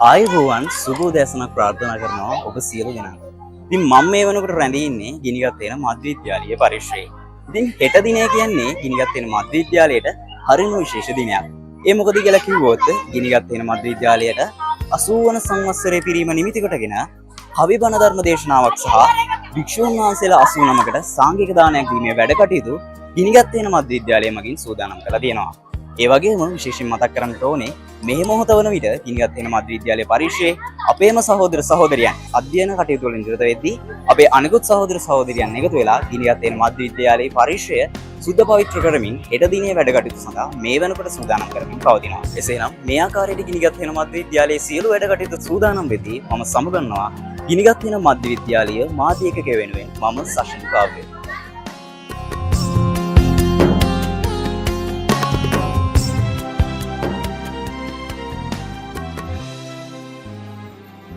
ආයුබෝවන් සුබ උදෑසනක් ප්‍රාර්ථනා කරනවා ඔබ සියලු දෙනාට. ඉතින් මම මේ වෙනකොට රැඳී ඉන්නේ ගිනිගත් වෙන මධ්‍ය විද්‍යාලීය පරිශ්‍රයේ. ඉතින් හෙට දිනය කියන්නේ ගිනිගත් වෙන මධ්‍ය විද්‍යාලයට හරිම විශේෂ දිනයක්. ඒ මොකද කියලා කිව්වොත් ගිනිගත් වෙන මධ්‍ය විද්‍යාලයට 80 වන සංවත්සරයේ පිරීම නිමිති කොටගෙන කවි බණ ධර්ම දේශනාවක් සහ භික්ෂුන් වහන්සේලා 89කට සාංඝික දානයක් දීමේ වැඩ කටයුතු ගිනිගත් වෙන මධ්‍ය විද්‍යාලය මගින් සූදානම් කරලා තියෙනවා. ඒ වගේම විශේෂයෙන් මතක් කරන්න ඕනේ මේ මොහොත වන විට ගිනිගත් වෙන මධ්‍ය විද්‍යාලයේ පරිශ්‍රයේ අපේම සහෝදර සහෝදරියන් අධ්‍යයන කටයුතු වලින් නිරත වෙද්දී අපේ අනිකුත් සහෝදර සහෝදරියන් එකතු වෙලා ගිනිගත් වෙන මධ්‍ය විද්‍යාලයේ පරිශ්‍රය සුද්ධ පවිත්‍ර කරමින් හෙට දිනේ වැඩ කටයුතු සඳහා මේ වෙනකොට සූදානම් කරමින් පවතිනවා. එසේනම් මේ ආකාරයට ගිනිගත් වෙන මධ්‍ය විද්‍යාලයේ සියලු වැඩ කටයුතු සූදානම් වෙද්දී මම සමුගන්නවා ගිනිගත් වෙන මධ්‍ය විද්‍යාලීය මාධ්‍ය ඒකකය වෙනුවෙන් මම සෂන් කාව්‍ය.